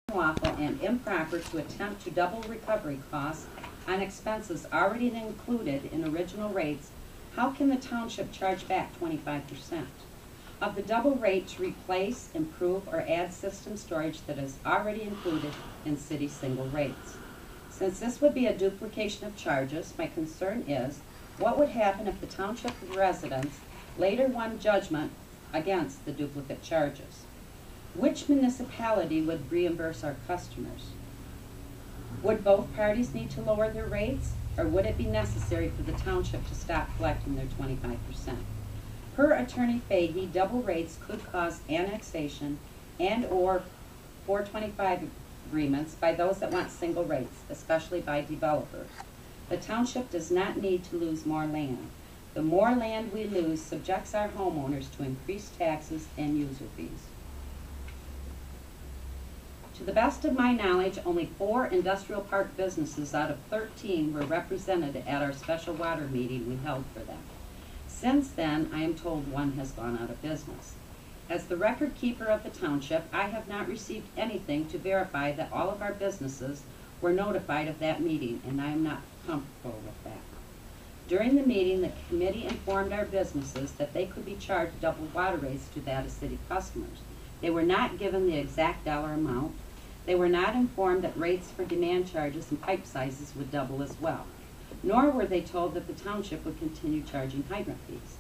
unlawful and improper to attempt to double recovery costs on expenses already included in original rates, how can the township charge back 25% of the double rate to replace, improve, or add system storage that is already included in city single rates? Since this would be a duplication of charges, my concern is what would happen if the township residents later won judgment against the duplicate charges? Which municipality would reimburse our customers? Would both parties need to lower their rates, or would it be necessary for the township to stop collecting their 25%? Per Attorney Fahey, double rates could cause annexation and or 425 agreements by those that want single rates, especially by developers. The township does not need to lose more land. The more land we lose subjects our homeowners to increased taxes and user fees. To the best of my knowledge, only 4 industrial park businesses out of 13 were represented at our special water meeting we held for them. Since then, I am told 1 has gone out of business. As the record keeper of the township, I have not received anything to verify that all of our businesses were notified of that meeting, and I am not comfortable with that. During the meeting, the committee informed our businesses that they could be charged double water rates to that of city customers. They were not given the exact dollar amount. They were not informed that rates for demand charges and pipe sizes would double as well, nor were they told that the township would continue charging hydrant fees.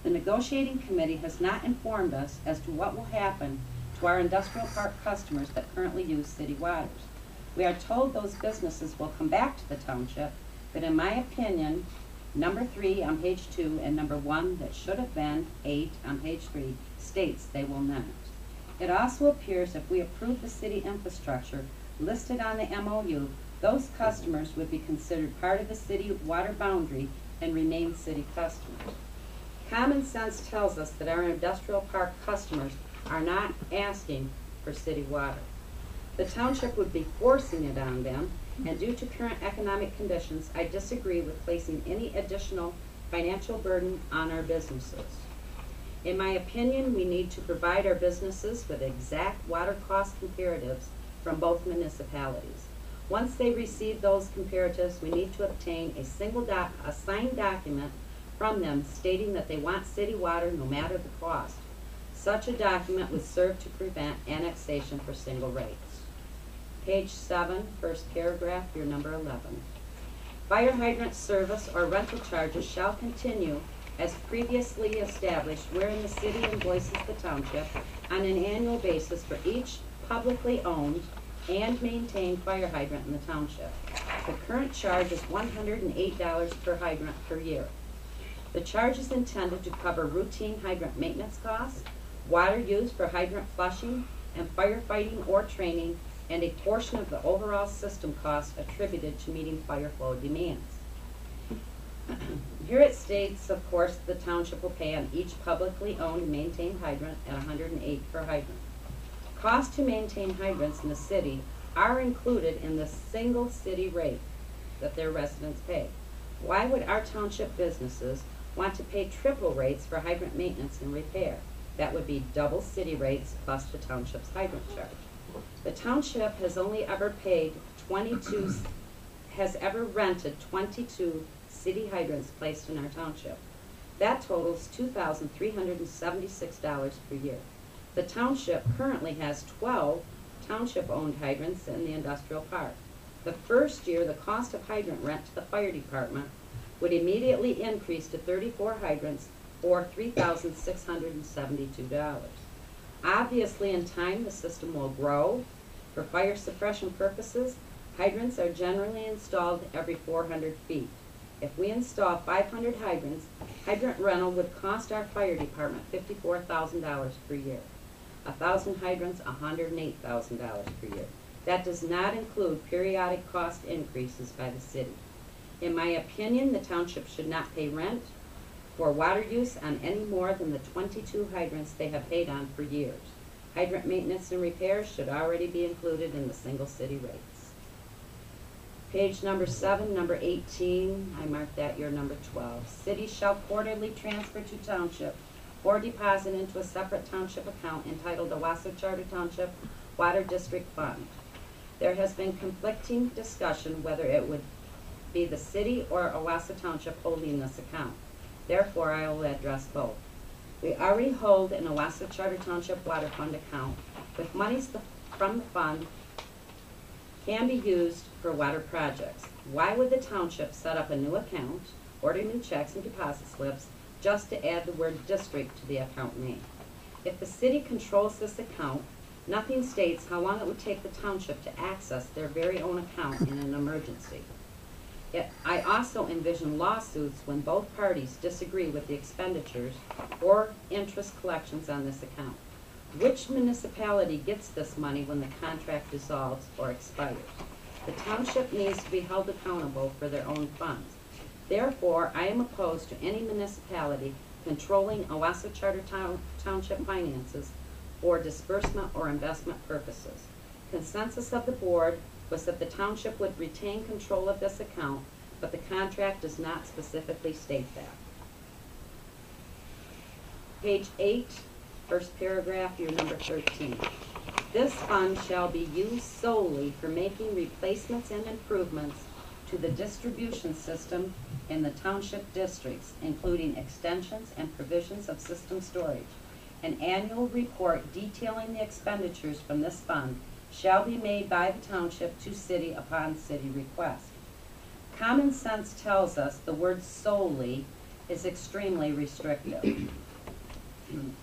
The negotiating committee has not informed us as to what will happen to our industrial park customers that currently use city waters. We are told those businesses will come back to the township, but in my opinion, number 3 on page 2 and number 1 that should have been 8 on page 3 states they will not. It also appears if we approve the city infrastructure listed on the MOU, those customers would be considered part of the city water boundary and remain city customers. Common sense tells us that our industrial park customers are not asking for city water. The township would be forcing it on them, and due to current economic conditions, I disagree with placing any additional financial burden on our businesses. In my opinion, we need to provide our businesses with exact water cost comparatives from both municipalities. Once they receive those comparatives, we need to obtain a signed document from them stating that they want city water no matter the cost. Such a document would serve to prevent annexation for single rates. Page 7, first paragraph, your number 11. Fire hydrant service or rental charges shall continue as previously established, wherein the city invoices the township on an annual basis for each publicly owned and maintained fire hydrant in the township. The current charge is $108 per hydrant per year. The charge is intended to cover routine hydrant maintenance costs, water used for hydrant flushing and firefighting or training, and a portion of the overall system cost attributed to meeting fire flow demands. Here it states, of course, the township will pay on each publicly owned and maintained hydrant at $108 per hydrant. Costs to maintain hydrants in the city are included in the single city rate that their residents pay. Why would our township businesses want to pay triple rates for hydrant maintenance and repair? That would be double city rates plus the township's hydrant charge. The township has only ever rented 22 city hydrants placed in our township. That totals $2,376 per year. The township currently has 12 township-owned hydrants in the industrial park. The first year, the cost of hydrant rent to the fire department would immediately increase to 34 hydrants or $3,672. Obviously, in time, the system will grow. For fire suppression purposes, hydrants are generally installed every 400 feet. If we install 500 hydrants, hydrant rental would cost our fire department $54,000 per year. 1,000 hydrants, $108,000 per year. That does not include periodic cost increases by the city. In my opinion, the township should not pay rent for water use on any more than the 22 hydrants they have paid on for years. Hydrant maintenance and repairs should already be included in the single city rates. Page number 7, number 18, I marked that your number 12. Cities shall quarterly transfer to township or deposit into a separate township account entitled Owosso Charter Township Water District Fund. There has been conflicting discussion whether it would be the city or Owosso Township holding this account. Therefore, I will address both. We already hold an Owosso Charter Township Water Fund account with monies from the fund can be used for water projects. Why would the township set up a new account, order new checks and deposit slips, just to add the word district to the account name? If the city controls this account, nothing states how long it would take the township to access their very own account in an emergency. Yet, I also envision lawsuits when both parties disagree with the expenditures or interest collections on this account. Which municipality gets this money when the contract dissolves or expires? The township needs to be held accountable for their own funds. Therefore, I am opposed to any municipality controlling Owosso Charter Township finances for disbursement or investment purposes. Consensus of the board was that the township would retain control of this account, but the contract does not specifically state that. Page 8, first paragraph, your number 13. This fund shall be used solely for making replacements and improvements to the distribution system in the township districts, including extensions and provisions of system storage. An annual report detailing the expenditures from this fund shall be made by the township to city upon city request. Common sense tells us the word solely is extremely restrictive.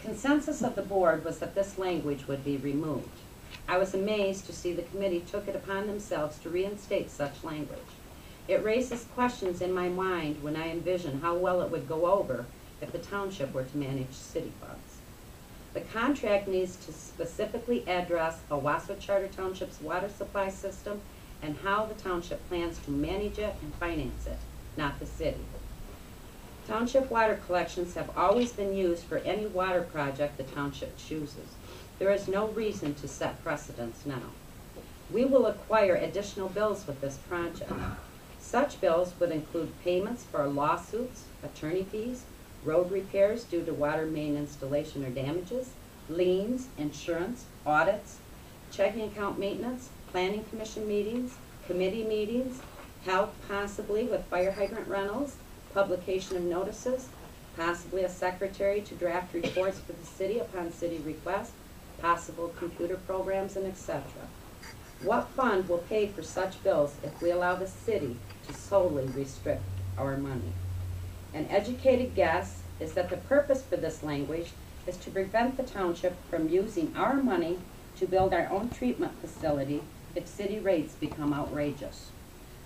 Consensus of the board was that this language would be removed. I was amazed to see the committee took it upon themselves to reinstate such language. It raises questions in my mind when I envision how well it would go over if the township were to manage city funds. The contract needs to specifically address Owosso Charter Township's water supply system and how the township plans to manage it and finance it, not the city. Township water collections have always been used for any water project the township chooses. There is no reason to set precedents now. We will acquire additional bills with this project. Such bills would include payments for lawsuits, attorney fees, road repairs due to water main installation or damages, liens, insurance, audits, checking account maintenance, planning commission meetings, committee meetings, help possibly with fire hydrant rentals, publication of notices, possibly a secretary to draft reports for the city upon city request, possible computer programs, and etc. What fund will pay for such bills if we allow the city to solely restrict our money? An educated guess is that the purpose for this language is to prevent the township from using our money to build our own treatment facility if city rates become outrageous.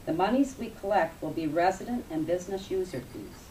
The monies we collect will be resident and business user fees.